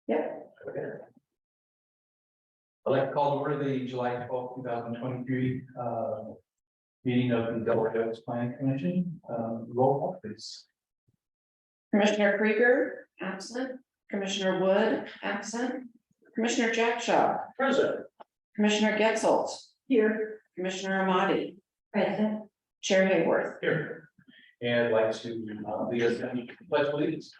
Yep. Okay. I'd like to call to order the July 12th, 2023 meeting of the Delaware Village Planning Commission. Roll call, please. Commissioner Krieger, absent. Commissioner Wood, absent. Commissioner Jack Shaw, Present. Commissioner Getzelt. Here. Commissioner Amati. Present. Chair Hayworth. Here. And I'd like to lead us in pledge of allegiance.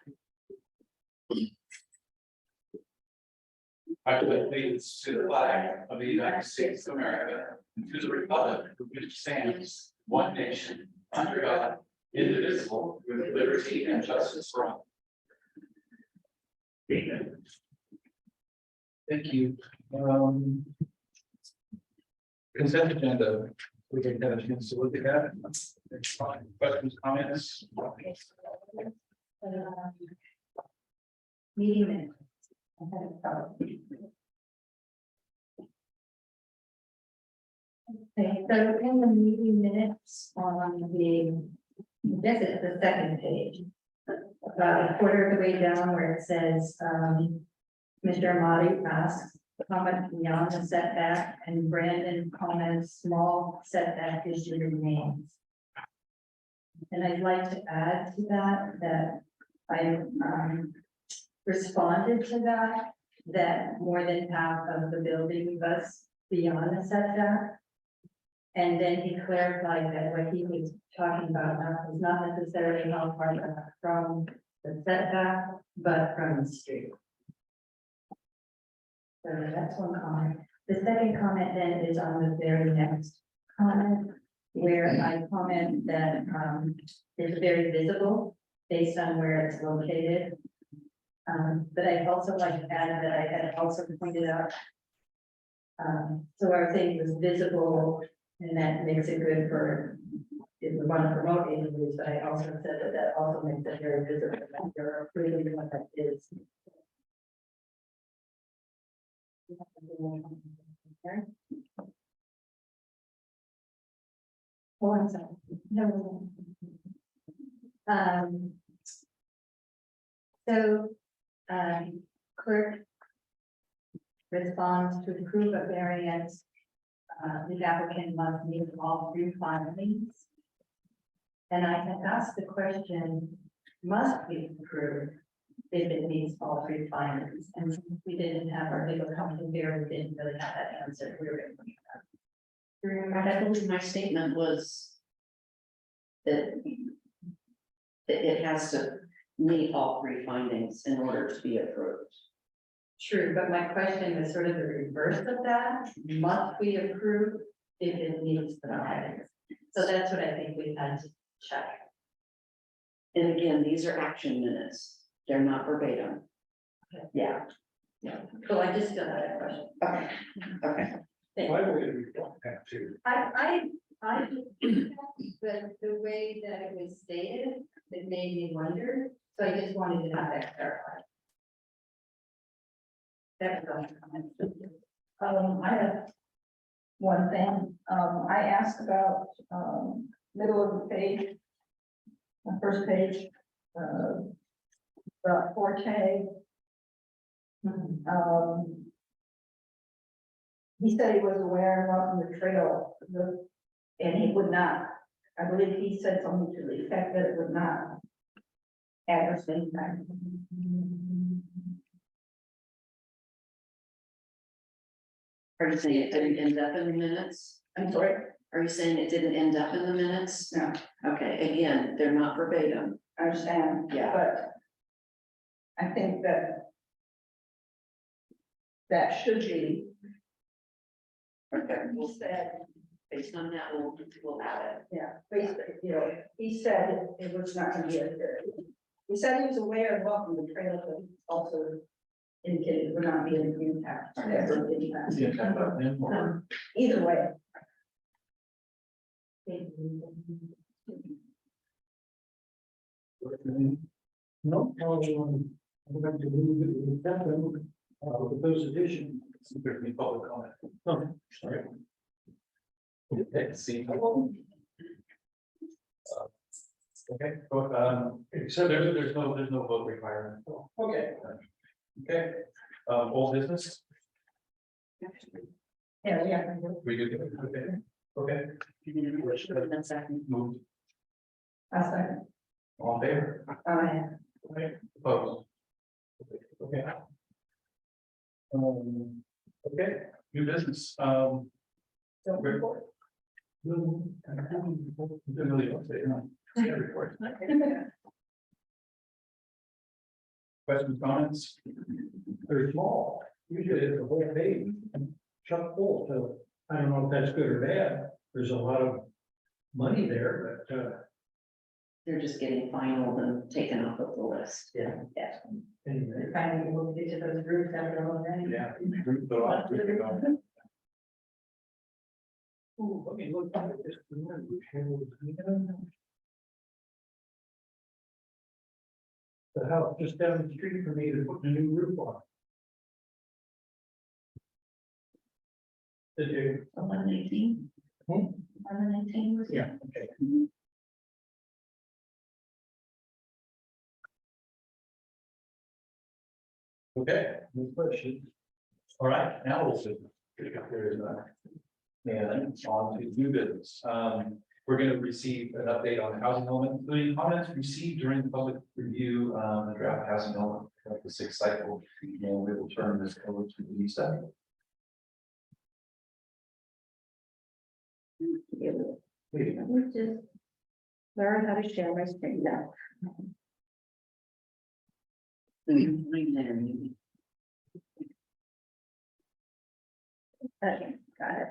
I pledge allegiance to the flag of the United States of America and to the republic for which stands one nation under God, indivisible, with liberty and justice for all. Amen. Thank you. Consent agenda. We can have a chance to look at that. Questions, comments? Meeting minutes. Okay, so in the meeting minutes on this is the second page. About a quarter of the way down where it says, Mr. Amati asks, comment beyond the setback, and Brandon comments, small setback issue remains. And I'd like to add to that I responded to that more than half of the building was beyond the setback. And then he clarified that what he was talking about was not necessarily how far from the setback, but from the street. So that's one comment. The second comment then is on the very next comment, where I comment that it's very visible based on where it's located. But I'd also like to add that I had also pointed out. So our thing was visible, and that makes it good for if we want to promote ADUs, but I also said that also makes it very visible that you're really what that is. Oh, I'm sorry. No. So, clerk responds to approve a variance. The applicant must meet all three findings. And I had asked the question, must be approved if it meets all three findings? And since we didn't have our legal counsel here, we didn't really have that answer. We were going to remember. I believe my statement was that it has to meet all three findings in order to be approved. True, but my question is sort of the reverse of that. Must we approve if it meets the findings? So that's what I think we had to check. And again, these are action minutes. They're not verbatim. Okay. Yeah. So I just still had a question. Okay. Okay. Why would we have to? I but the way that it was stated, it made me wonder. So I just wanted to have that clarified. That was all. I have one thing, I asked about, middle of the page, the first page, about Forte. He said he was aware and welcome the trail, and he would not, I believe he said something to the effect that it would not adversely impact. Are you saying it didn't end up in the minutes? I'm sorry? Are you saying it didn't end up in the minutes? No, Okay, again, they're not verbatim. I understand, Yeah. but I think that should be, Okay, he said, based on that, we'll add it. yeah, basically, he said it was not gonna be a, he said he was aware and welcome the trail, but also indicated it would not be an impact. Ever impact. Yeah, talk about them or- Either way. No, I'm going to move it with that, proposed addition. There be public comment. Oh, sorry. Okay, see. Okay, well, so there's no vote requirement. Okay. Okay, old business, Yeah. we good, okay, okay, move, I second. all in favor? Okay, opposed? Okay. Okay, new business, Don't Great. report. Questions, comments? They're small, usually it's a whole page, chock full, so I don't know if that's good or bad. There's a lot of money there, but, They're just getting finalized and taken off of the list. yeah. Yeah. Anyway. Finally, we'll get to those groups after all that. Yeah. Ooh, let me look at this. The house just down the street from me, they're putting a new roof on. Did you? 1118. Hmm? 1118 was. Yeah, okay. Okay, No question. all right, now we'll see. There is none. And on to new business. We're going to receive an update on the housing element, including comments received during the public review, the draft housing element of the sixth cycle. And we will turn this over to Lisa. Please. Let me just learn how to share my screen now. Okay, got it.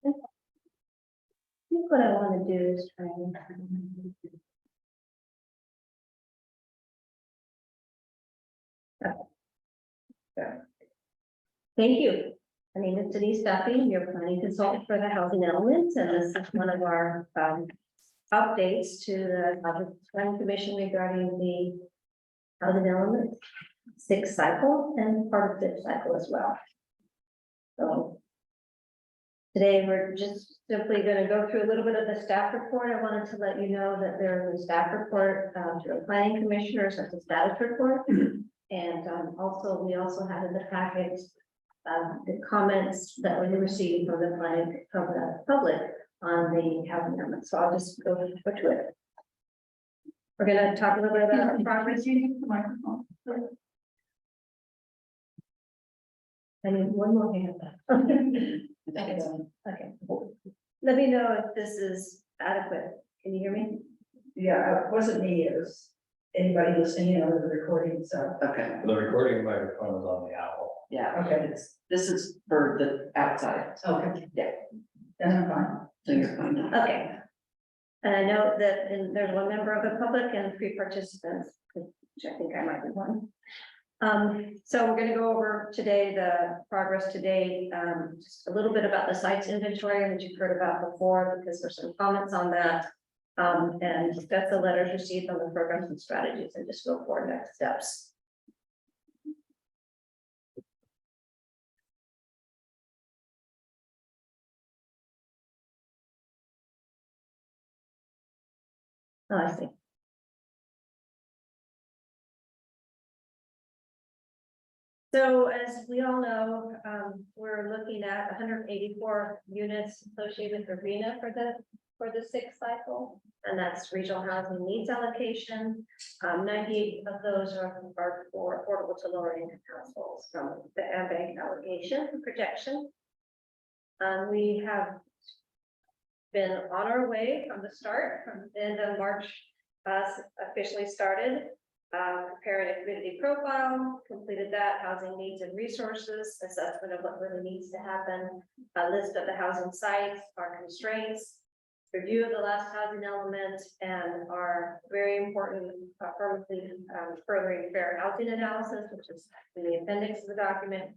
I think what I want to do is try and. Thank you. My name is Denise Duffy, your planning consultant for the housing element, and this is one of our updates to the planning commission regarding the housing element sixth cycle and part of fifth cycle as well. So today we're just simply going to go through a little bit of the staff report. I wanted to let you know that there is a staff report to the planning commissioners as a status report. And also, we also have in the package the comments that we received from the public on the housing element. So I'll just go to it. We're going to talk a little bit about our progress. Using the microphone. I need one more hand. Okay. Let me know if this is adequate. Can you hear me? Yeah, it wasn't me, it was anybody listening in on the recording, so. Okay, The recording microphone is on the owl. yeah, Okay. this is for the outside, Okay. Yeah. Then I'm fine. so you're fine now. Okay. And I know that there's one member of the public and 3 participants, which I think I might be one. So we're going to go over today the progress today, just a little bit about the sites inventory that you've heard about before, because there's some comments on that. And discuss the letters received on the programs and strategies and just go forward next steps. Oh, I see. So as we all know, we're looking at 184 units associated with Arena for the sixth cycle, and that's regional housing needs allocation. 98 of those are for affordable to lower income households from the AMBANK allocation projection. We have been on our way from the start, from the end of March, officially started. Preparing a community profile, completed that, housing needs and resources, assessment of what really needs to happen, a list of the housing sites, our constraints, review of the last housing element, and our very important furthering fair housing analysis, which is in the appendix of the document,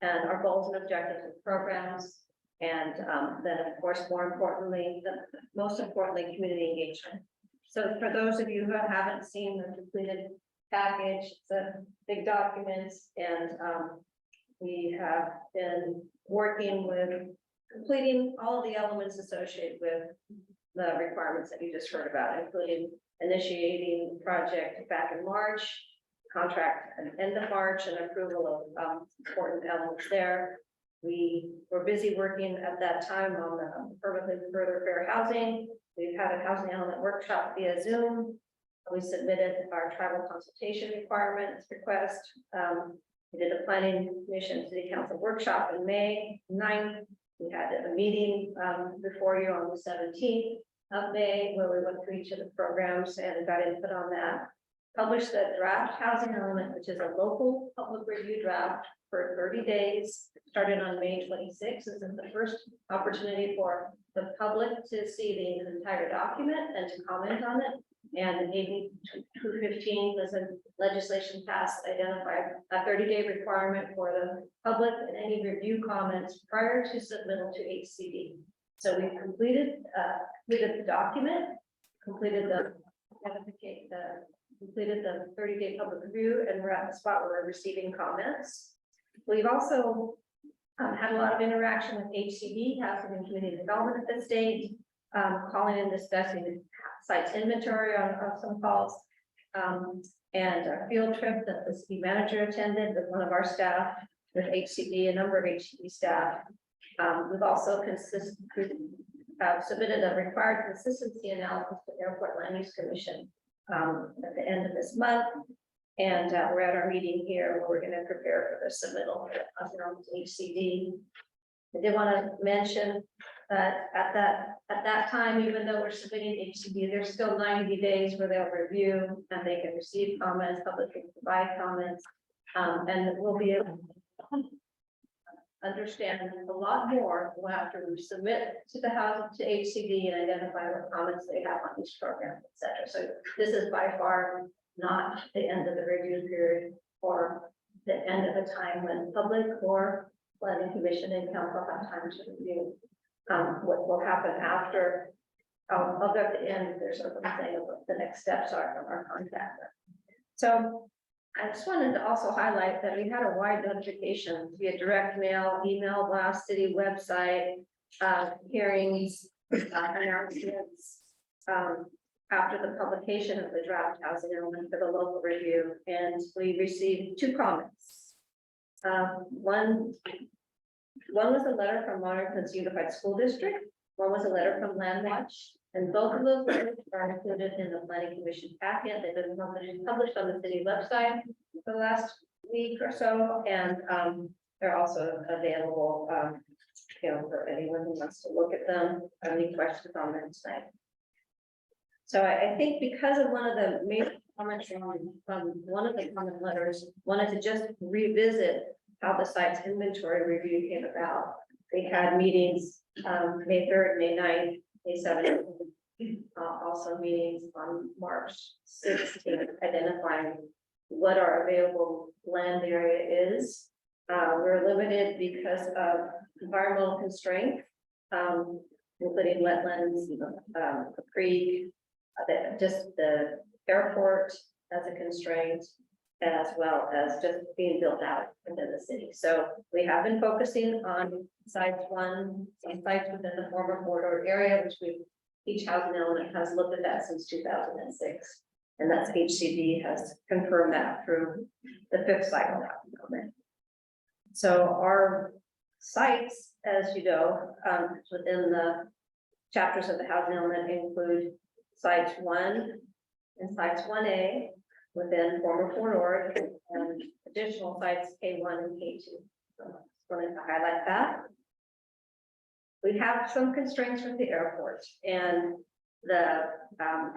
and our goals and objectives of programs, and then of course, most importantly, community engagement. So for those of you who haven't seen the completed package, the big documents, and we have been working with completing all of the elements associated with the requirements that you just heard about, including initiating the project back in March, contract at the end of March, and approval of important elements there. We were busy working at that time on the permanently further fair housing. We've had a housing element workshop via Zoom. We submitted our tribal consultation requirements request. We did a planning commission city council workshop in May 9th. We had a meeting before you on the 17th of May, where we went through each of the programs and got input on that. Published the draft housing element, which is a local public review draft for 30 days, started on May 26th. This is the first opportunity for the public to see the entire document and to comment on it. And AB 215 was a legislation passed, identified a 30-day requirement for the public and any review comments prior to submittal to HCD. So we completed the document, completed the 30-day public review, and we're at the spot where we're receiving comments. We've also had a lot of interaction with HCD, Housing and Community Development at the state, calling and discussing sites inventory on some calls, and a field trip that the city manager attended with one of our staff, with HCD, a number of HCD staff. We've also submitted a required consistency analysis to the Airport Land Use Commission at the end of this month. And we're at our meeting here where we're going to prepare for the submittal to HCD. I did want to mention that at that time, even though we're submitting to HCD, there's still 90 days where they'll review and they can receive comments, public can provide comments, and we'll be able to understand a lot more after we submit to the housing to HCD and identify what comments they have on each program, et cetera. So this is by far not the end of the review period or the end of a time when public or planning commission and council have time to review what will happen after. I'll go at the end, there's sort of saying what the next steps are from our contractor. So I just wanted to also highlight that we had a wide notification via direct mail, email, blast, city website, hearings, announcements, after the publication of the draft housing element for the local review, and we received 2 comments. One was a letter from Monarch Unified School District. One was a letter from Landwatch, and both of those letters are included in the planning commission packet. They've been published on the city website for the last week or so, and they're also available, for anyone who wants to look at them. Any questions on them tonight? So I think because of one of the major comments from one of the comment letters, wanted to just revisit how the site's inventory review came about. We had meetings May 3rd, May 9th, May 7th, also meetings on March 16th, identifying what our available land area is. We're limited because of environmental constraints, including wetlands, a creek, just the airport as a constraint, as well as just being built out within the city. So we have been focusing on sites within the former corridor area, which each housing element has looked at that since 2006. And that's HCD has confirmed that through the 5th cycle housing element. So our sites, as you know, within the chapters of the housing element include sites 1 and sites 1A within former corridor, and additional sites K1 and K2. So I just wanted to highlight that. We have some constraints with the airport, and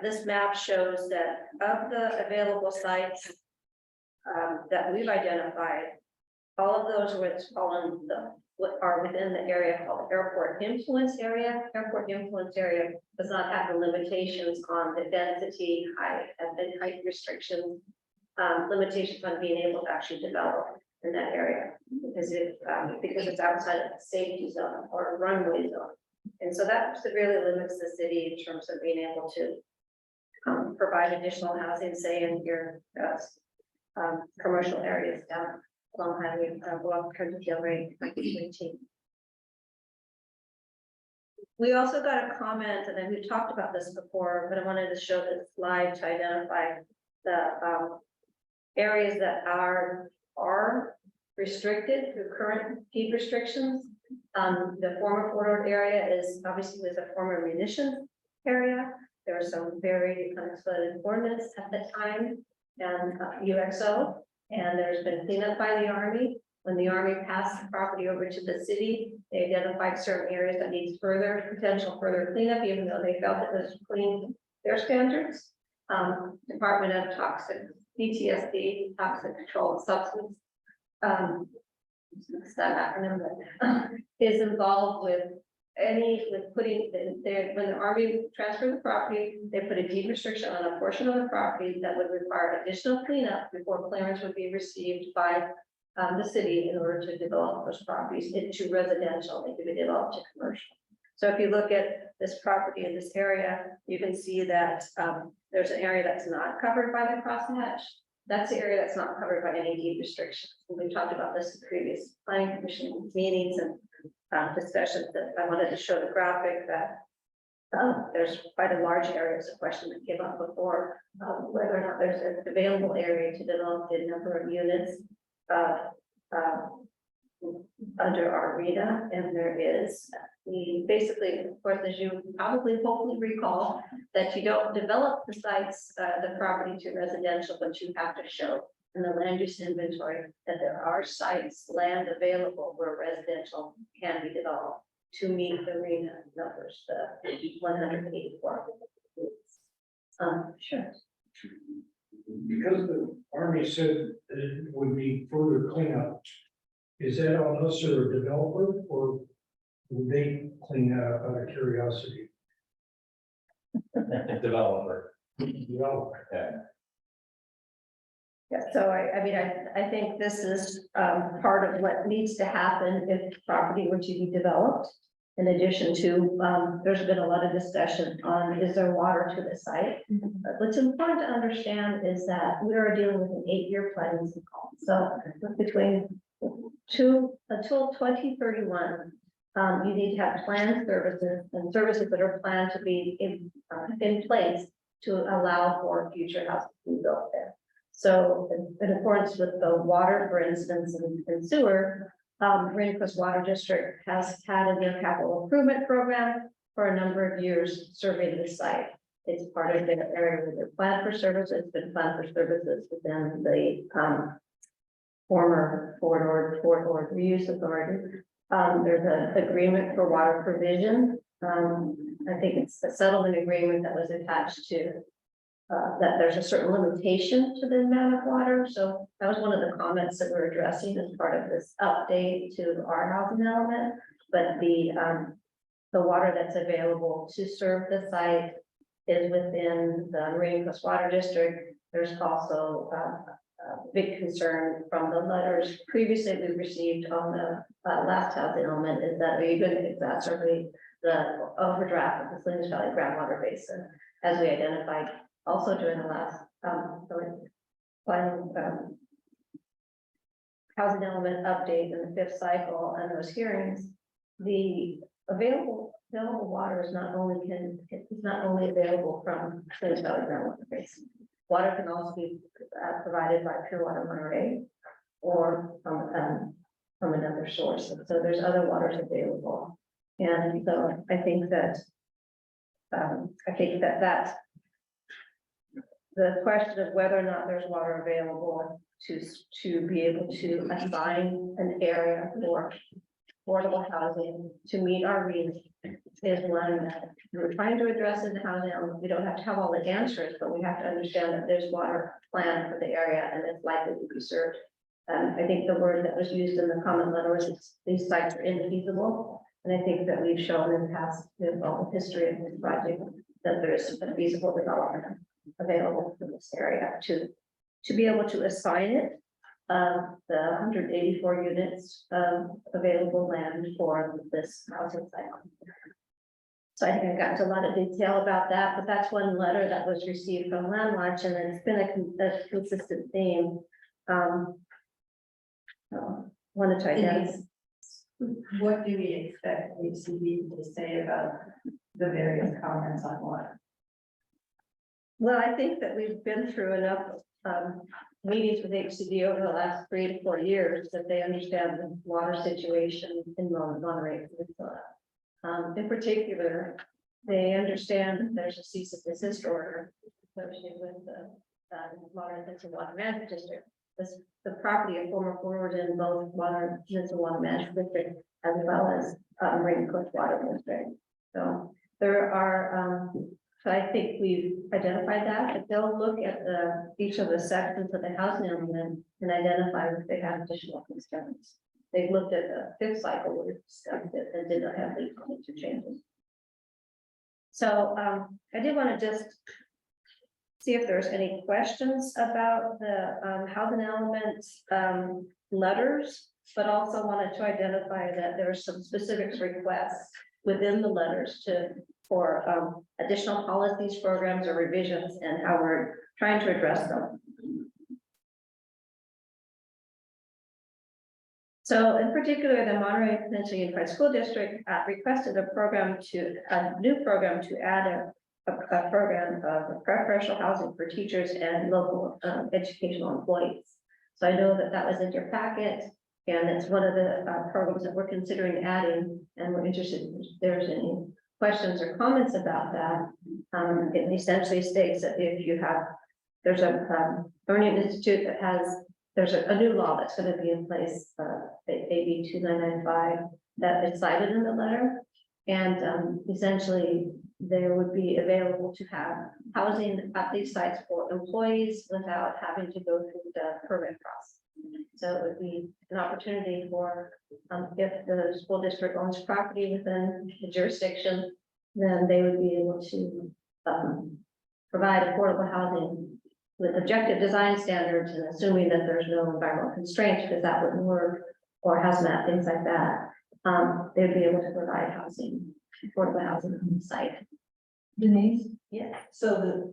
this map shows that of the available sites that we've identified, all of those which are within the area called airport influence area. Airport influence area does not have the limitations on the density, height restrictions, limitations on being able to actually develop in that area because it's outside of the safety zone or runway zone. And so that severely limits the city in terms of being able to provide additional housing, say in your commercial areas along Highway, along Country Hill Road, 1918. We also got a comment, and then we talked about this before, but I wanted to show this slide to identify the areas that are restricted through current deed restrictions. The former corridor area is obviously was a former munitions area. There are some very unexploded ordnance at the time and UXO, and there's been cleanup by the Army. When the Army passed the property over to the city, they identified certain areas that needs potential further cleanup, even though they felt it was clean their standards. Department of Toxic, DTSD, Toxic Controlled Substance. It's that acronym, but, is involved with putting, when the Army transferred the property, they put a deed restriction on a portion of the property that would require additional cleanup before clearance would be received by the city in order to develop those properties into residential, they could be developed to commercial. So if you look at this property in this area, you can see that there's an area that's not covered by the crosshatch. That's the area that's not covered by any deed restrictions. We've talked about this in previous planning commission meetings and discussions that I wanted to show the graphic that there's quite a large area. It's a question that came up before, whether or not there's an available area to develop the number of units under our RETA, and there is. Basically, of course, as you probably hopefully recall, that you don't develop the sites, the property to residential, but you have to show in the land use inventory that there are sites, land available where residential can be developed to meet the RETA numbers, the 184. Sure. Because the Army said that it would be further cleanup, is that on us or a developer, or would they clean that up out of curiosity? Developer. Developer. Yeah. Yeah, so I mean, I think this is part of what needs to happen if property were to be developed. In addition to, there's been a lot of discussion on, is there water to the site? But what's important to understand is that we are dealing with an 8-year planning cycle. So between until 2031, you need to have planned services and services that are planned to be in place to allow for future houses to be built there. So in accordance with the water, for instance, and sewer, Marine Coast Water District has had in their capital improvement program for a number of years surveyed the site. It's part of their area where they're planned for services, it's been planned for services within the former Fort Ord Reuse Authority. There's an agreement for water provision. I think it's a settlement agreement that was attached to that there's a certain limitation to the amount of water. So that was one of the comments that we're addressing as part of this update to our housing element. But the water that's available to serve the site is within the Marine Coast Water District. There's also a big concern from the letters previously we received on the last housing element is that are you going to exacerbate the overdraft of the Salinas Valley groundwater basin, as we identified also during the last final housing element update in the 5th cycle and those hearings. The available water is not only available from Salinas Valley groundwater basin. Water can also be provided by Pure Water Monterey or from another source. And so there's other waters available. And so I think that that's the question of whether or not there's water available to be able to assign an area for affordable housing to meet our needs is one that we're trying to address in the housing element. We don't have to have all the answers, but we have to understand that there's water planned for the area and it's likely to be served. I think the word that was used in the comment letter was these sites are infeasible. And I think that we've shown in the past, with all the history of this project, that there is a feasible development available for this area to be able to assign it the 184 units of available land for this housing cycle. So I think I got into a lot of detail about that, but that's one letter that was received from Land Watch, and it's been a consistent theme. Wanted to identify. What do we expect HCD to say about the various comments on what? Well, I think that we've been through enough meetings with HCD over the last 3 to 4 years that they understand the water situation in Monterey Peninsula. In particular, they understand that there's a cease and desist order associated with the Monterey Peninsula Water Management District. The property of former forward in both Monterey Peninsula Water Management District as well as Rain Coast Water District. So there are so I think we've identified that, but they'll look at each of the sections of the housing element and identify if they have additional concerns. They've looked at the fifth cycle, where we discussed it, and did not have any major changes. So I did want to just see if there's any questions about the housing elements letters, but also wanted to identify that there are some specific requests within the letters for additional policies, programs, or revisions, and how we're trying to address them. So in particular, the Monterey Peninsula Unified School District requested a new program to add a program of preferential housing for teachers and local educational employees. So I know that was in your packet, and it's one of the programs that we're considering adding, and we're interested if there's any questions or comments about that. It essentially states that if you have, there's a learning institute that there's a new law that's going to be in place, AB 2995, that is cited in the letter. And essentially, there would be available to have housing at these sites for employees without having to go through the permit process. So it would be an opportunity for, if the school district owns property within the jurisdiction, then they would be able to provide affordable housing with objective design standards, and assuming that there's no environmental constraints, because that wouldn't work, or hazmat, things like that. They'd be able to provide housing, affordable housing on the site. Denise, Yeah. so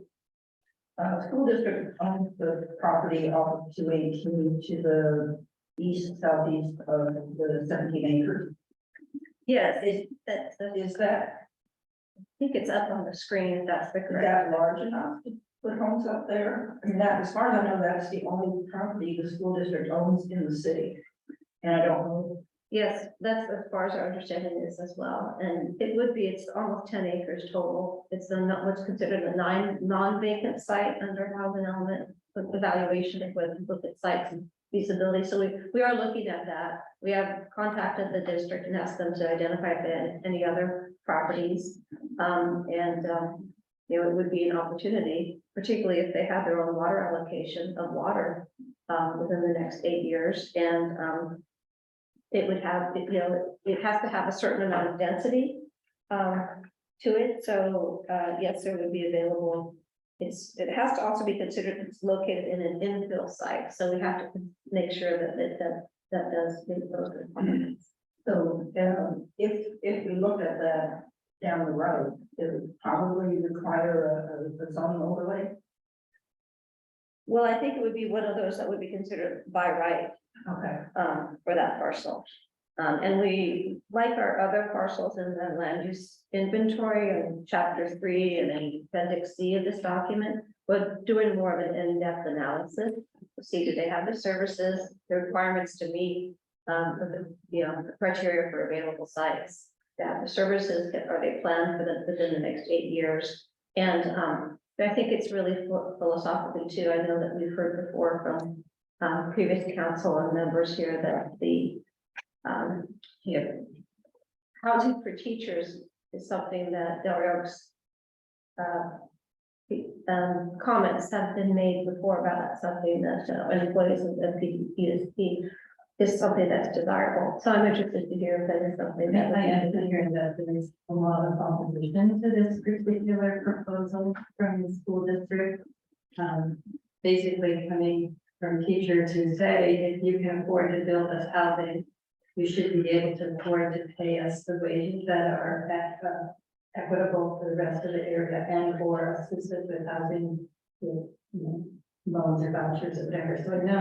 the school district owns the property off of 218 to the east, southeast of the 17 acres. Yes, Is that, I think it's up on the screen, if that's the is correct. that large enough to put homes up there? I mean, that, as far as I know, that's the only property the school district owns in the city. And I don't know. Yes, that's as far as our understanding is as well, and it would be, it's almost 10 acres total. It's what's considered a non-vacant site under housing element with evaluation of whether look at sites and feasibility. So we are looking at that. We have contacted the district and asked them to identify if they had any other properties. You know, it would be an opportunity, particularly if they have their own water allocation of water within the next 8 years. And it would have, you know, it has to have a certain amount of density to it. So yes, there would be available. It has to also be considered it's located in an infill site. So we have to make sure that does meet those requirements. So, if we look at that down the road, it would probably require a zoning overlay. Well, I think it would be one of those that would be considered by right Okay. for that parcel. And we, like our other parcels in the land use inventory and chapter 3 and then appendix C of this document, we're doing more of an in-depth analysis to see do they have the services, the requirements to meet the criteria for available sites. That the services are they planned for within the next 8 years. And I think it's really philosophically too. I know that we've heard before from previous council and members here that the housing for teachers is something that Del Oaks comments have been made before about something that employees of PDP is something that's desirable. So I'm interested to hear if that is something that. I am hearing that there is a lot of opposition to this particular proposal from the school district. Basically coming from teachers who say, if you can afford to build us housing, you should be able to afford to pay us the wages that are equitable for the rest of the area and for assisted with housing. To, loans or vouchers or whatever. So I know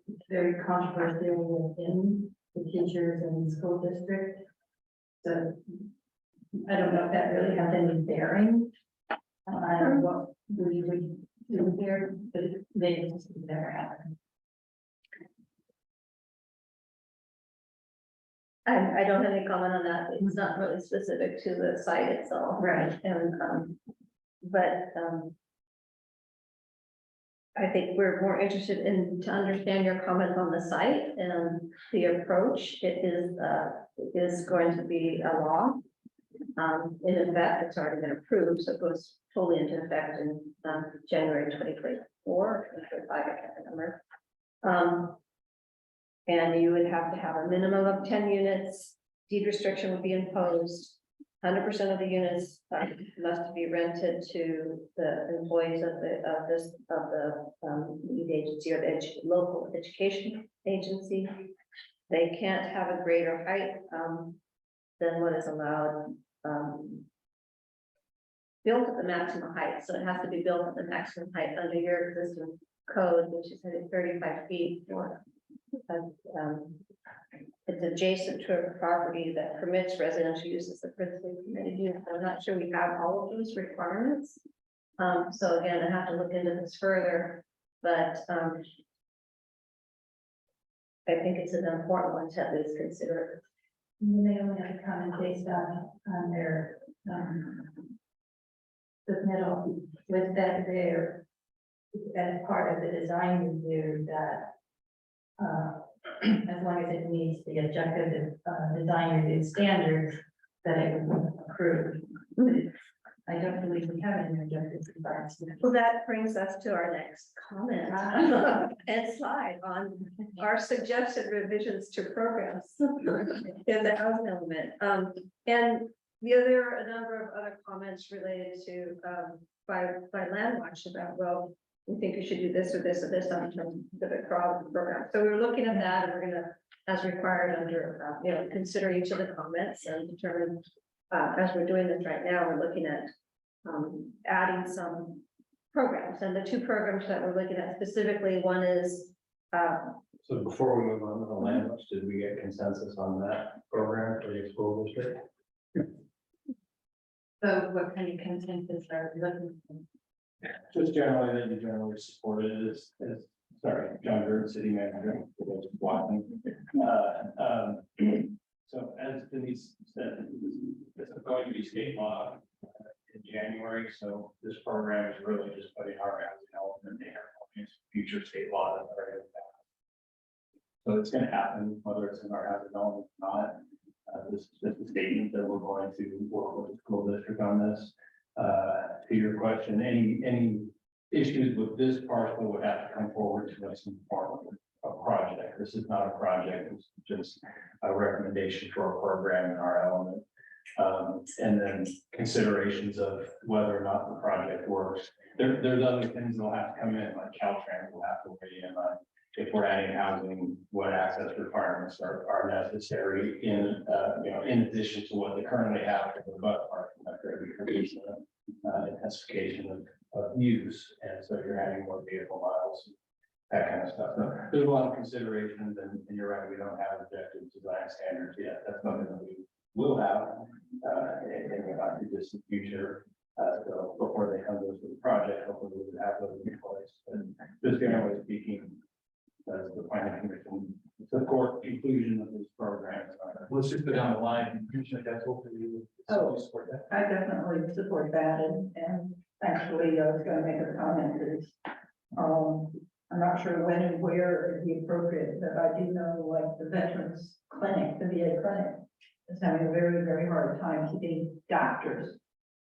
it's very controversial within the teachers and the school district. So I don't know if that really has any bearing on what we would do here, but it may just never happen. I don't have any comment on that. It's not really specific to the site itself. Right. And, I think we're more interested in to understand your comments on the site and the approach. It is going to be a law. In effect, it's already been approved, so it goes fully into effect in January 2024, 2025, I can't remember. And you would have to have a minimum of 10 units. Deed restriction would be imposed. 100% of the units must be rented to the employees of the lead agency or the local education agency. They can't have a greater height than what is allowed. Built at the maximum height, so it has to be built at the maximum height under your existing code, which is 35 feet for. It's adjacent to a property that permits residential uses of principally permitted use. I'm not sure we have all of those requirements. So again, I have to look into this further, but I think it's an important one to at least consider. And they only have a comment based on their submittal with that there as part of the design review that as long as it meets the objective design review standards, that it would be approved. I don't believe we have any objective design standards. Well, that brings us to our next comment and slide on our suggested revisions to programs in the housing element. And there are a number of other comments related to by Landwatch about, well, we think you should do this or this or this on terms of the program. So we're looking at that, and we're gonna, as required under, consider each of the comments and determine, as we're doing this right now, we're looking at adding some programs. And the two programs that we're looking at specifically, one is So before we move on to the land use, did we get consensus on that program for the school district? So what kind of consensus are we looking for? Just generally, that you generally support it as sorry, John Burton, city manager, for those watching. So as Denise said, this is going to be state law in January, so this program is really just putting our housing element in future state law that's already passed. So it's going to happen, whether it's in our housing element or not. This is just a statement that we're going to work with the school district on this. To your question, any issues with this parcel would have to come forward to us in the form of a project. This is not a project, it's just a recommendation for a program in our element. And then considerations of whether or not the project works. There's other things that'll have to come in, like Caltrans will have to weigh in on if we're adding housing, what access requirements are necessary in, in addition to what they currently have for the bus parking. Intensification of use, and so you're adding more vehicle miles, that kind of stuff. So there's a lot of considerations, and you're right, we don't have objective design standards yet. That's something that we will have in the not too distant future. So before they come to us with the project, hopefully we would have those in place. And just generally speaking, as the planning commission support conclusion of this program. Let's just go down the line. Commissioner Getzel, can you support that? I definitely support that, and actually, I was gonna make a comment that I'm not sure when and where it'd be appropriate, but I do know, like, the Veterans Clinic, the VA clinic, is having a very, very hard time keeping doctors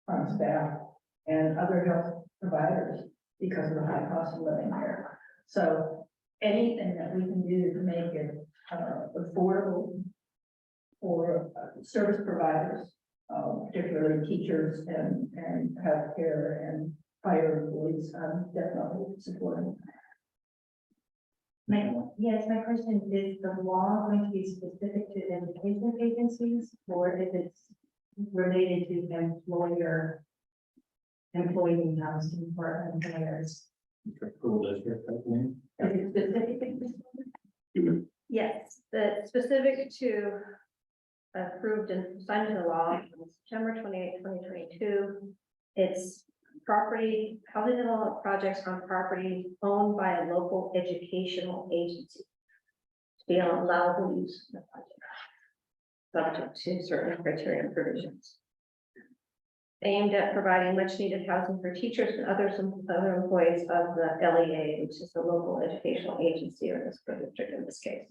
on staff and other health providers because of the high cost of living there. So anything that we can do to make it affordable for service providers, particularly teachers and healthcare and fire and police, I'm definitely supporting. Yes, my question is the law going to be specific to education agencies, or if it's related to employee housing for employers? School district, I think. Is it specific? Yes, the specific to approved and signed into law on September 28, 2022. It's property, housing development projects on property owned by a local educational agency. To be allowable use of the project. Subject to certain criteria and provisions. Aimed at providing much needed housing for teachers and other employees of the LEA, which is the local educational agency or the school district in this case.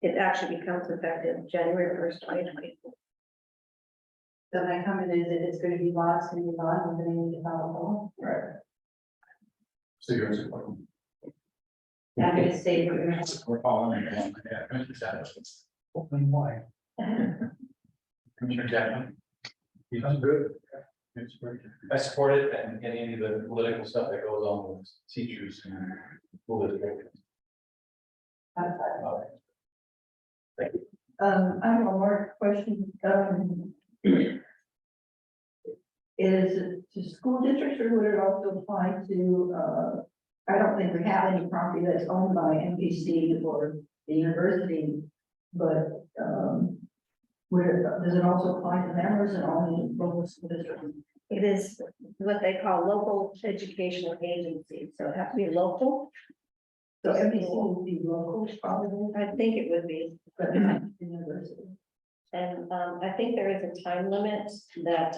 It actually becomes effective January 1st, 2024. So my comment is that it's going to be lots and lots of the name developable. Right. So you're supporting. I'm going to say we're going to have. We're following along. Yeah, Commissioner Chapman. Open wide. Commissioner Chapman. I'm good. I support it and any of the political stuff that goes on with teachers and school districts. I have one more question. Is it to school districts or would it also apply to, I don't think we have any property that's owned by NPC or the university, but, does it also apply to them or is it only local school districts? It is what they call local educational agency, so it has to be local. So NPC would be local, probably, I think it would be, but not the university. and I think there is a time limit that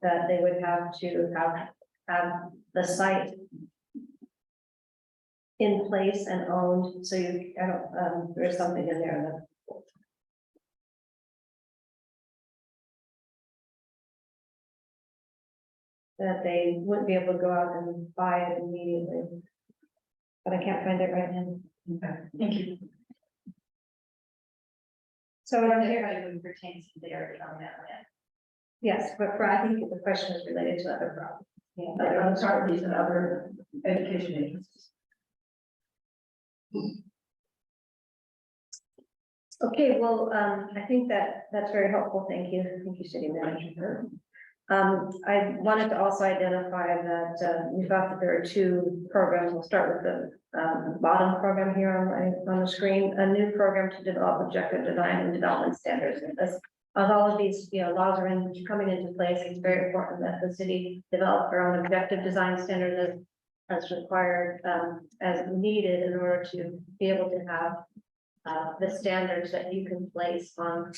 that they would have to have the site in place and owned, so you, I don't, there's something in there that they wouldn't be able to go out and buy it immediately. But I can't find it right now. Okay, thank you. So I'm here, Everybody would retain some clarity on that land. yes, but for, I think the question is related to other problems. Other properties and other education agencies. Okay, well, I think that that's very helpful. Thank you. Thank you, City Manager. I wanted to also identify that we thought that there are two programs. We'll start with the bottom program here on the screen, a new program to develop objective design and development standards. As all of these, laws are coming into place, it's very important that the city develop their own objective design standards as required, as needed in order to be able to have the standards that you can place on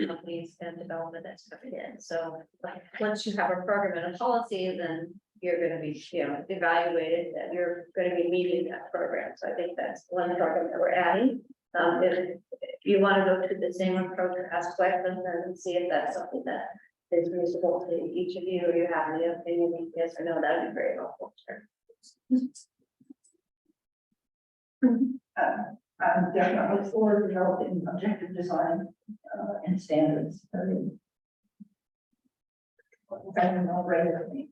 companies and development that's coming in. So like, once you have a program and a policy, then you're going to be, evaluated that you're going to be meeting that program. So I think that's one program that we're adding. If you want to go to the same approach or ask questions and see if that's something that is reasonable to each of you, or you have any opinion, yes or no, that would be very helpful. I'm definitely for developing objective design and standards. I don't know, regularly.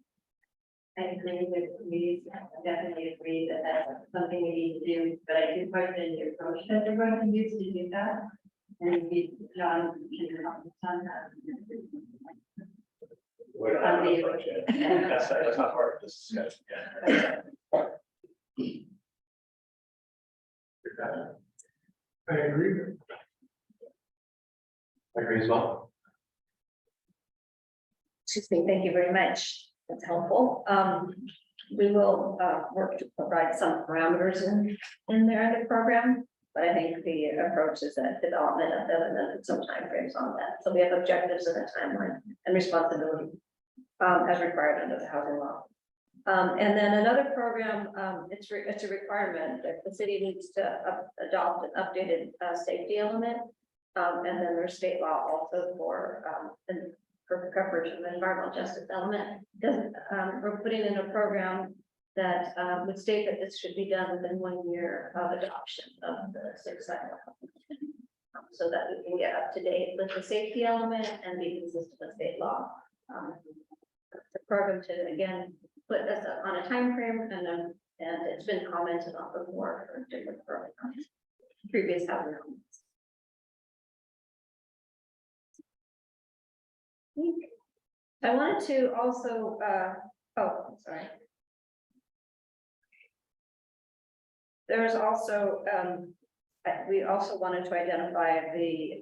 I agree with me, I definitely agree that that's something we need to do, but I do question your approach that they're going to use to do that. And maybe John can help us on that. We don't have a budget. That's not part of this discussion yet. I agree. I agree as well. Excuse me, thank you very much. That's helpful. We will work to provide some parameters in there in the program, but I think the approach is that development of them and then some timeframes on that. So we have objectives and a timeline and responsibility as required under the housing law. And then another program, it's a requirement that the city needs to adopt an updated safety element. And then there's state law also for coverage of the environmental justice element. We're putting in a program that would state that this should be done within 1 year of adoption of the sixth cycle. So that we can get up to date with the safety element and be consistent with state law. The program to again put us on a time frame and it's been commented on before for different programs, previous housing elements. I wanted to also Oh, I'm sorry. There's also, we also wanted to identify the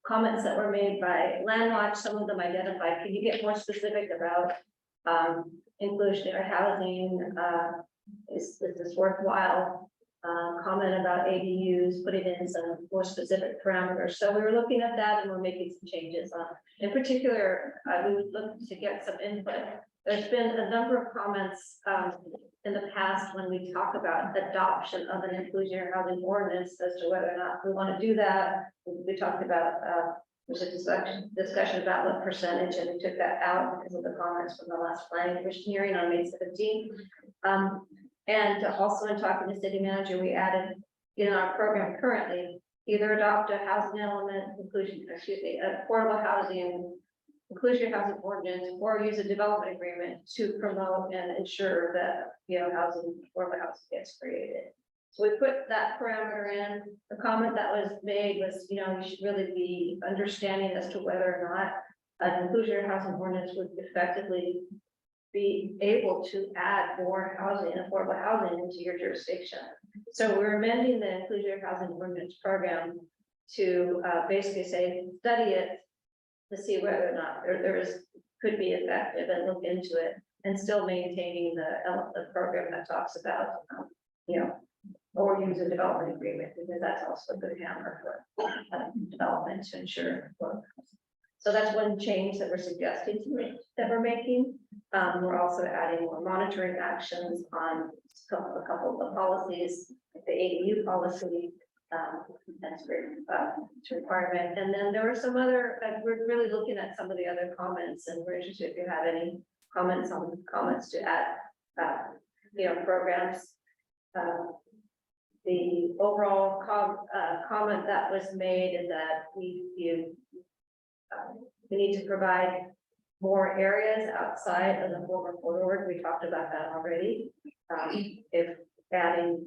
comments that were made by Landwatch. Some of them identified. Can you get more specific about inclusionary housing? Is this worthwhile? Comment about ADUs, putting in some more specific parameters. So we were looking at that and we're making some changes. In particular, we would look to get some input. There's been a number of comments in the past when we talk about adoption of an inclusionary housing ordinance as to whether or not we want to do that. We talked about, there's a discussion about what percentage, and we took that out because of the comments from the last planning commission hearing on May 17th. And also in talking to city manager, we added in our program currently, either adopt a housing element inclusion, affordable housing, inclusionary housing ordinance, or use a development agreement to promote and ensure that, affordable housing gets created. So we put that parameter in. The comment that was made was, you should really be understanding as to whether or not an inclusionary housing ordinance would effectively be able to add more housing, affordable housing into your jurisdiction. So we're amending the inclusionary housing ordinance program to basically say, study it to see whether or not could be effective and look into it, and still maintaining the program that talks about, or use a development agreement, because that's also a good hammer for development to ensure. So that's one change that we're suggesting that we're making. We're also adding more monitoring actions on a couple of the policies, like the ADU policy, that's requirement. And then there were some other, we're really looking at some of the other comments, and we're interested if you have any comments to add, programs. The overall comment that was made is that we need to provide more areas outside of the former corridor. We talked about that already. If adding,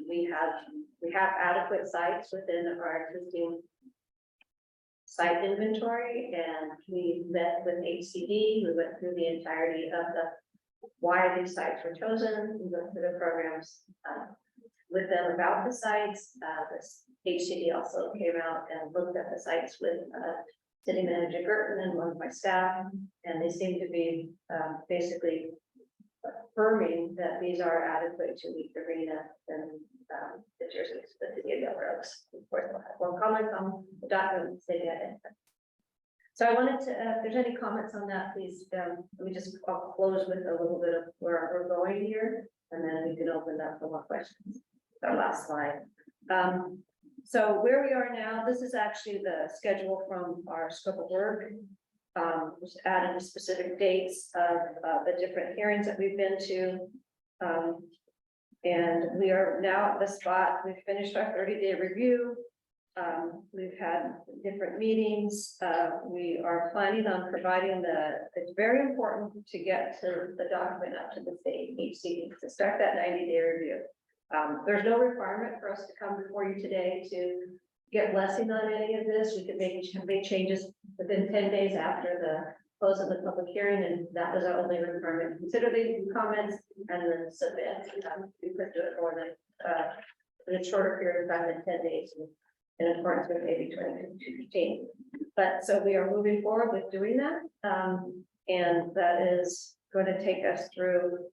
we have adequate sites within our existing site inventory, and we met with HCD. We went through the entirety of why these sites were chosen. We went through the programs with them about the sites. This HCD also came out and looked at the sites with city manager Gerton and one of my staff, and they seem to be basically affirming that these are adequate to meet the RENA and the jurisdiction of the city of Del Rose. Of course, we'll have more comments on the documents they get. So I wanted to, if there's any comments on that, please, I'll close with a little bit of where we're going here, and then we can open up for more questions. Our last slide. So where we are now, this is actually the schedule from our scope of work. Which added the specific dates of the different hearings that we've been to. And we are now at the spot, we've finished our 30-day review. We've had different meetings. We are planning on providing it's very important to get to the document up to the state HCD to start that 90-day review. There's no requirement for us to come before you today to get blessing on any of this. We could make changes within 10 days after the close of the public hearing, and that was our only requirement. Consider the comments and then submit. We could do it more than in a shorter period of time than 10 days in accordance with AB 2015. But so we are moving forward with doing that. And that is going to take us through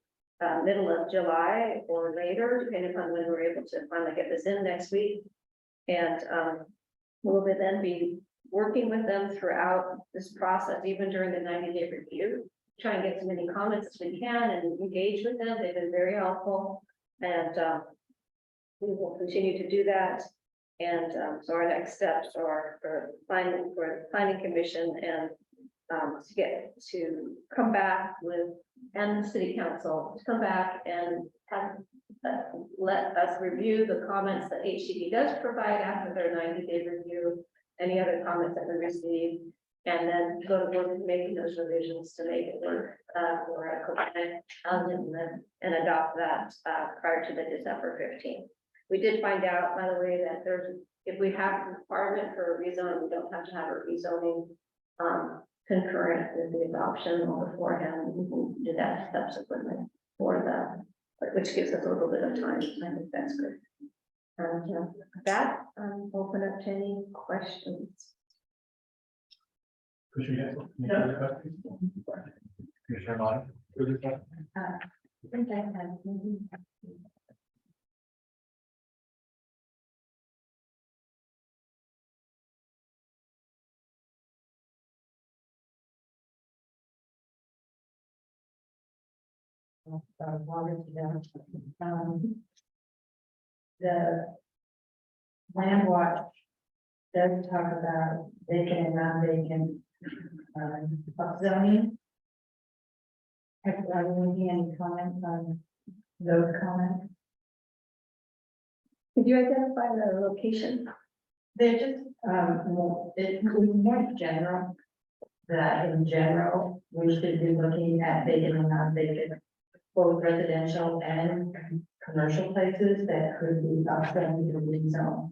middle of July or later, depending upon when we're able to finally get this in next week. And we'll then be working with them throughout this process, even during the 90-day review, try and get as many comments as we can and engage with them. They've been very helpful, and we will continue to do that. And so our next steps are for planning commission and to come back with, and the city council to come back and have let us review the comments that HCD does provide after their 90-day review, any other comments that we receive, and then go to work with making those revisions to make it work for a compliant and adopt that prior to the December 15th. We did find out, by the way, that if we have a requirement for a rezone, we don't have to have a rezoning concurrent with the adoption or beforehand, we can do that subsequently for the, which gives us a little bit of time. I think that's good. And with that, open up to any questions. Commissioner Lyon, further questions? I think I have. Water to them. The land watch does talk about vacant and non-vacant, upzoning. Have any comments on those comments? Could you identify the location? They're just, it's more general, that in general, we should be looking at vacant and non-vacant, both residential and commercial places that could be upzoning to rezone.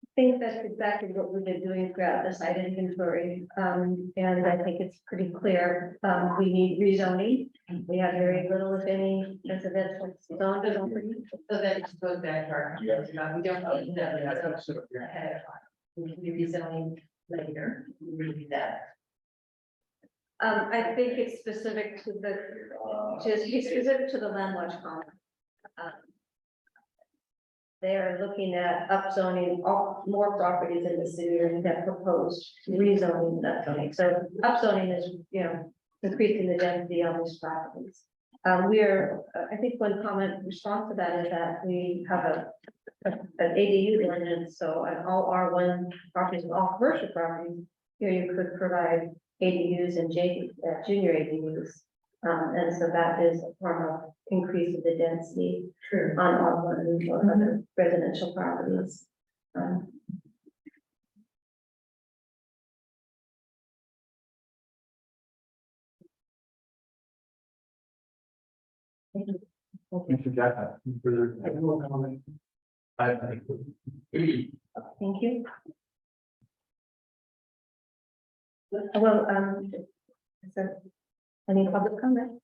I think that's exactly what we've been doing throughout the site inventory, and I think it's pretty clear, we need rezoning. We have very little, if any, residential zone property. So that just goes back to our, we don't need that ahead of time. We can do rezoning later, we do that. I think it's specific to the, it's specific to the land watch comment. They are looking at upzoning all more properties in the city and have proposed rezoning that zoning. So upzoning is, increasing the density on these properties. I think one comment response to that is that we have an ADU ordinance, so on all R1 properties and all commercial properties, here you could provide ADUs and junior ADUs. And so that is a form of increasing the density on R1 or other residential properties. Commissioner Jackson, further? I have no comment. Thank you. Well, is there any public comment?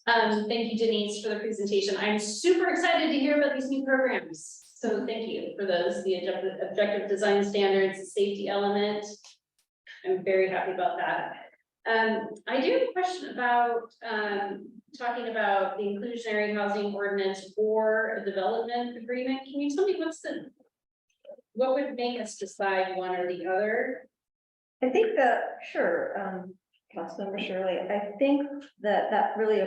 Thank you, Denise, for the presentation. I'm super excited to hear about these new programs. So thank you for those, the objective design standards, the safety element. I'm very happy about that. I do have a question about talking about the inclusionary housing ordinance or a development agreement. Can you tell me what would make us decide one or the other? I think that, sure, Councilmember Shirley, I think that really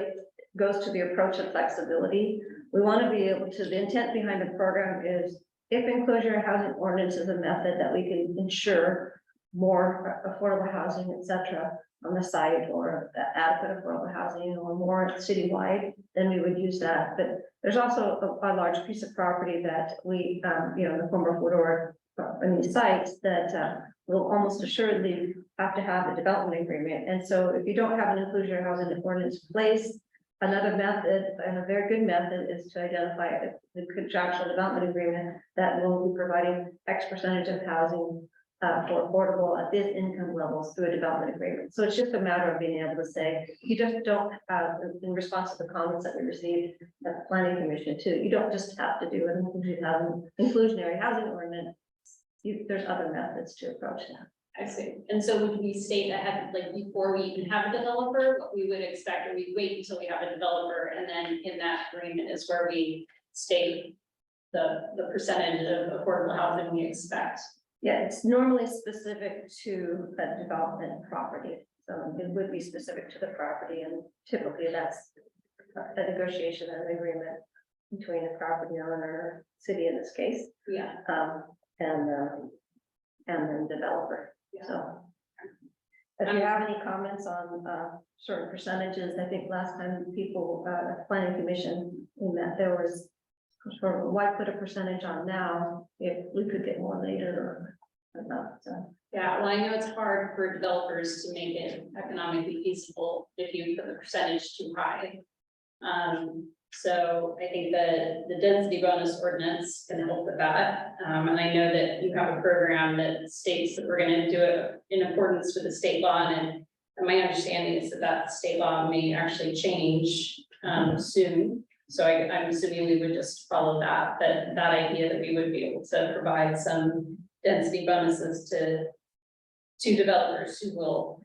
goes to the approach of flexibility. We want to be able to, the intent behind the program is if inclusionary housing ordinance is a method that we can ensure more affordable housing, et cetera, on the site or adequate affordable housing or more citywide, then we would use that. But there's also a large piece of property that we, in the former Fedora, in these sites that will almost assuredly have to have a development agreement. And so if you don't have an inclusionary housing ordinance in place, another method, and a very good method, is to identify the contractual development agreement that will be providing X percentage of housing for affordable at this income levels through a development agreement. So it's just a matter of being able to say, you just don't have, in response to the comments that we received at the planning commission too, you don't just have to do an inclusionary housing ordinance. There's other methods to approach that. I see. And so would we state ahead, like before we even have a developer, what we would expect, or we wait until we have a developer, and then in that agreement is where we state the percentage of affordable housing we expect? Yeah, it's normally specific to a development property. So it would be specific to the property, and typically that's a negotiation and an agreement between the property owner, city in this case, Yeah. and then developer. So if you have any comments on certain percentages, I think last time people, planning commission, in that there was sort of, why put a percentage on now if we could get more later or not, so. Yeah, well, I know it's hard for developers to make it economically feasible if you put the percentage too high. So I think the density bonus ordinance can help with that. And I know that you have a program that states that we're gonna do it in accordance with the state law, and my understanding is that that state law may actually change soon. So I'm assuming we would just follow that idea that we would be able to provide some density bonuses to developers who will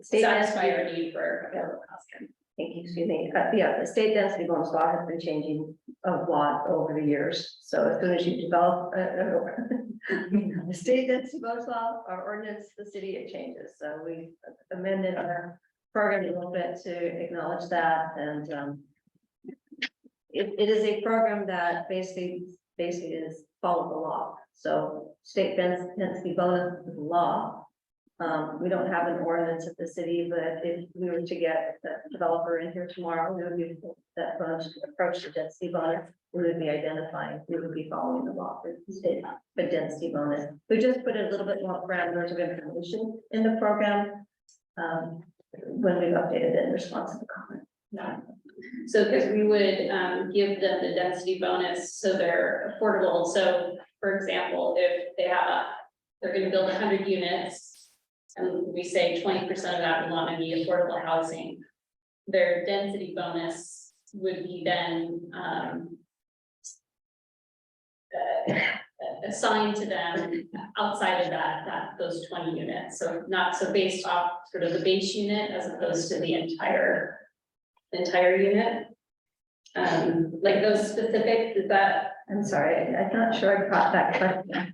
State satisfy density, our need for affordable housing. thank you, excuse me, yeah, the state density bonus law has been changing a lot over the years. So as soon as you develop the state density bonus law, our ordinance, the city, it changes. So we amended our program a little bit to acknowledge that, and it is a program that basically is follow the law. So state density bonus is law. We don't have an ordinance at the city, but if we were to get the developer in here tomorrow, we would be that approach to density bonus, we would be identifying, we would be following the law for the state, for density bonus. We just put a little bit more parameters of information in the program. When we updated it in response to the comment. So because we would give them the density bonus, so they're affordable. So for example, if they're gonna build 100 units, and we say 20% of that we want to be affordable housing, their density bonus would be then assigned to them outside of those 20 units. So not so based off sort of the base unit as opposed to the entire unit. Like those specifics, is that, I'm sorry, I'm not sure I caught that question.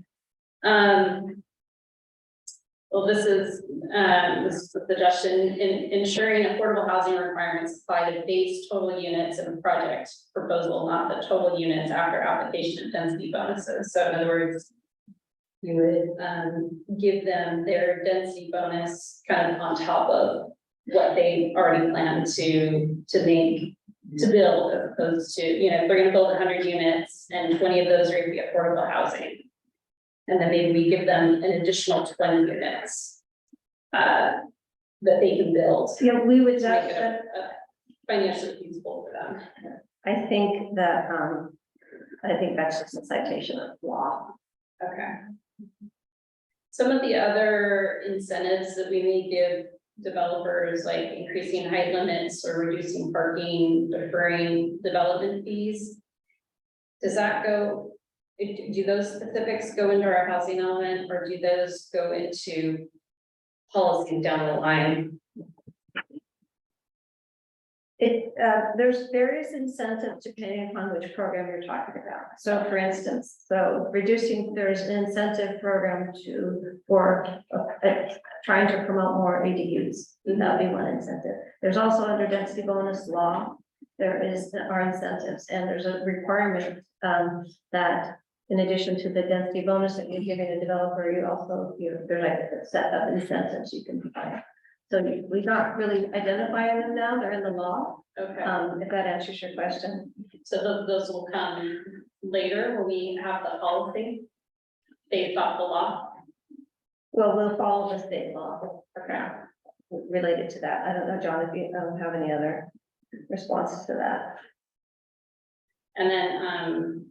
well, this is the suggestion in ensuring affordable housing requirements apply to base total units in the project proposal, not the total units after application of density bonuses. So in other words, you would give them their density bonus kind of on top of what they already plan to build, as opposed to, you know, if they're gonna build 100 units and 20 of those are gonna be affordable housing. And then maybe we give them an additional 20 units that they can build Yeah, we would, to make it financially feasible for them. I think that, I think that's just a citation of law. Okay. Some of the other incentives that we may give developers, like increasing height limits or reducing parking, deferring development fees. Does that go, do those specifics go into our housing element, or do those go into policy down the line? There's various incentives depending upon which program you're talking about. So for instance, there's an incentive program for trying to promote more ADUs. That would be one incentive. There's also under density bonus law, there are incentives, and there's a requirement that in addition to the density bonus that you're giving a developer, there's like a set of incentives you can provide. So we don't really identify them now, they're in the law, Okay, if that answers your question. so those will come later when we have the policy based off the law. Well, we'll follow the state law, related to that. I don't know, John, if you have any other responses to that. And then,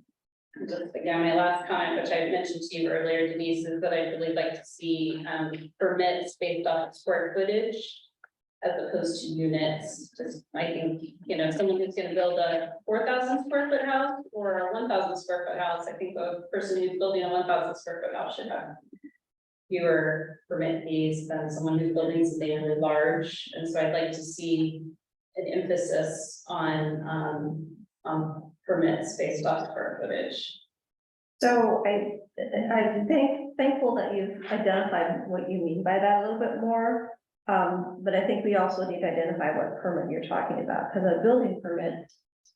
just again, my last comment, which I mentioned to you earlier, Denise, is that I'd really like to see, permits based off square footage as opposed to units. Just, I think, you know, someone who's gonna build a 4,000 square foot house or a 1,000 square foot house, I think a person who's building a 1,000 square foot house should have fewer permit fees than someone who's building something really large. And so I'd like to see an emphasis on permits based off square footage. So I'm thankful that you've identified what you mean by that a little bit more. But I think we also need to identify what permit you're talking about, because a building permit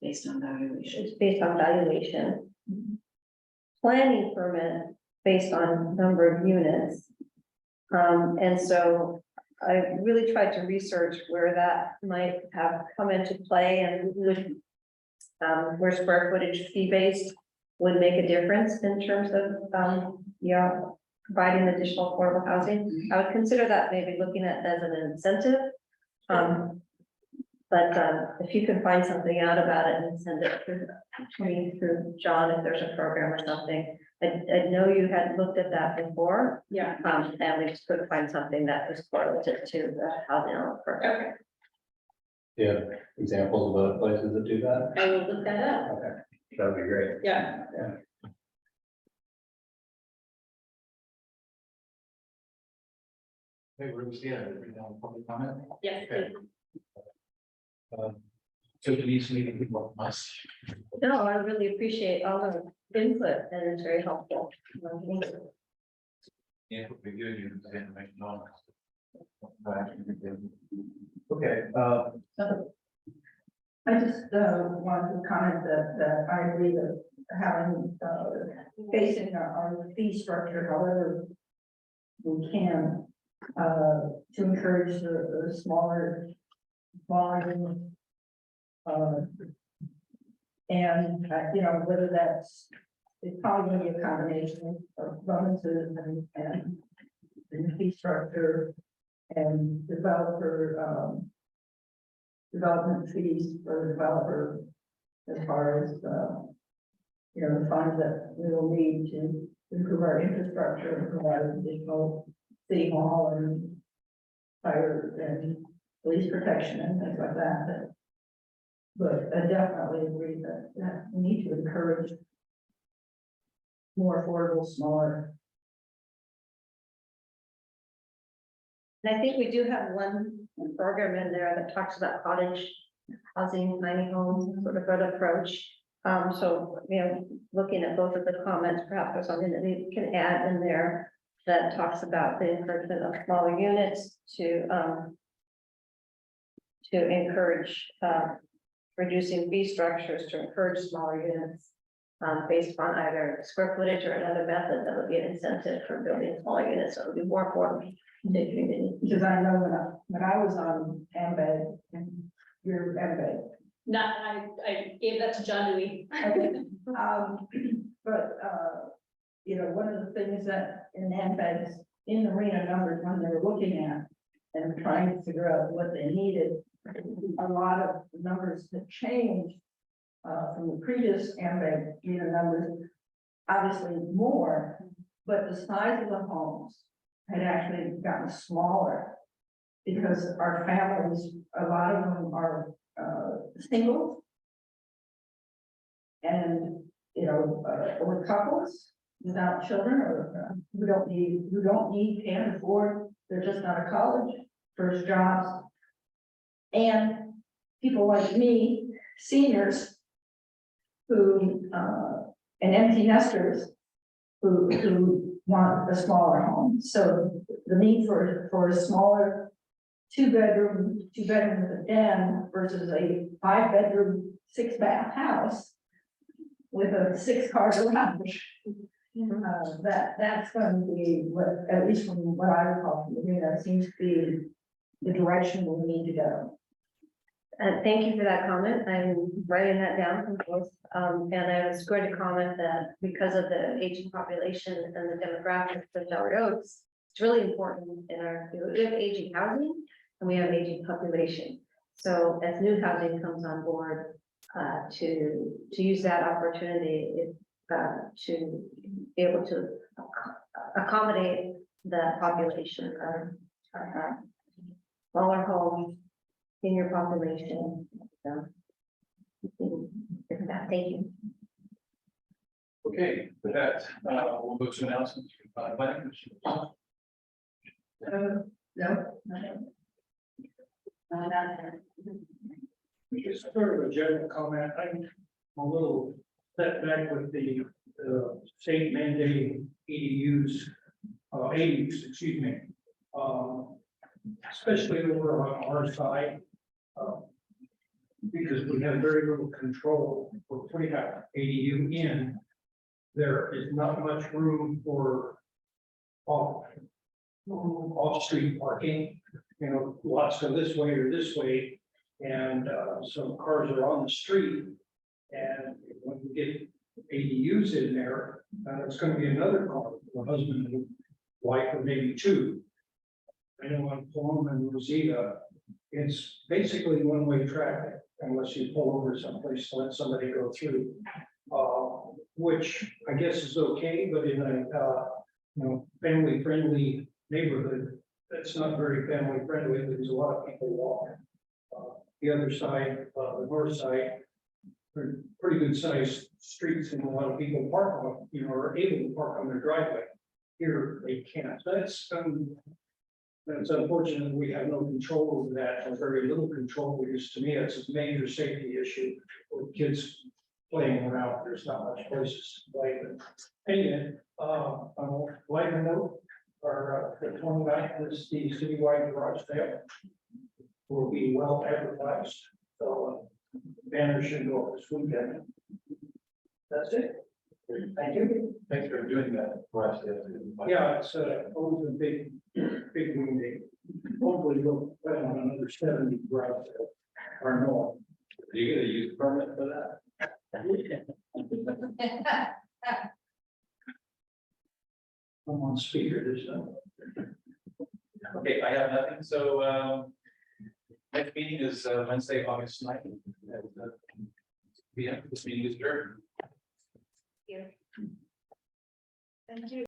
Based on valuation. is based on valuation. Planning permit based on number of units. And so I really tried to research where that might have come into play and would where square footage fee based would make a difference in terms of providing additional affordable housing. I would consider that maybe looking at as an incentive. But if you can find something out about it and send it to me through John, if there's a program or something. I know you had looked at that before, Yeah, and we just couldn't find something that was correlated to the housing element program. okay, Yeah, examples of other places that do that? I will look that up, Okay, that'd be great. yeah. Hey, we're just, yeah, we're down public comment. Yes, Okay. So Denise, meeting people must. No, I really appreciate all the input and it's very helpful. Yeah, it would be good, you can make noise. Okay, I just wanted to comment that I agree that having, facing our fee structure, however we can, to encourage the smaller volume. And, you know, whether that's, it's probably gonna be a combination of bonuses and fee structure and developer, development fees for the developer as far as, you know, the funds that we will need to improve our infrastructure and provide additional city hall and fire and police protection and things like that. But I definitely agree that we need to encourage more affordable, smaller. And I think we do have one program in there that talks about cottage housing, tiny homes, sort of an approach. So, you know, looking at both of the comments, perhaps there's something that we can add in there that talks about the encouragement of smaller units to encourage, reducing fee structures to encourage smaller units. Based on either square footage or another method that would be an incentive for building smaller units, so it would be more affordable to the community. Because I know when I was on AMBED, and you're AMBED. Not, I gave that to John Dewey. Okay. But, you know, one of the things that in AMBED's, in the arena numbers, when they were looking at and trying to figure out what they needed, a lot of numbers have changed from the previous AMBED arena numbers, obviously more, but the size of the homes had actually gotten smaller because our families, a lot of them are single. And, you know, or couples without children or who don't need, can't afford, they're just out of college, first jobs. And people like me, seniors, who, and empty nesters, who want a smaller home. So the need for a smaller two-bedroom with a den versus a 5-bedroom, 6-bath house with a 6-car garage. That's going to be what, at least from what I recall from the arena, seems to be the direction we need to go. Thank you for that comment. I'm writing that down from both. And I was going to comment that because of the aging population and the demographics of Delray Oaks, it's really important in our, we have aging housing and we have aging population. So as new housing comes on board, to use that opportunity, to be able to accommodate the population of smaller homes, senior population. So, thank you. Okay, with that, we'll go to announcements. Planning Commission. Just sort of a general comment, I'm a little set back with the state mandating ADUs, excuse me. Especially over on our side. Because we have very little control for putting an ADU in. There is not much room for off-street parking, you know, lots go this way or this way. And some cars are on the street. And when we get ADUs in there, it's going to be another car, for a husband and wife, or maybe two. I know on Palm and Rosita, it's basically one-way traffic unless you pull over someplace to let somebody go through. Which I guess is okay, but in a, family-friendly neighborhood, that's not very family-friendly. There's a lot of people walking. The other side, the north side, pretty good sized streets and a lot of people park on, are able to park on their driveway. Here, they can't. That's unfortunate. We have no control over that, or very little control, because to me, it's a major safety issue with kids playing around. There's not much places to play, but anyway, on a lighter note, our, the 29th is the citywide garage sale. Will be well advertised, so banner should go up this weekend. That's it. Thank you. Thanks for doing that for us. Yeah, it's always a big win day. Hopefully we'll put on another 70 garage sale or more. Are you gonna use permit for that? I'm on speaker this time. Okay, I have nothing, so, next meeting is Wednesday, August 9th. This meeting is adjourned. Thank you.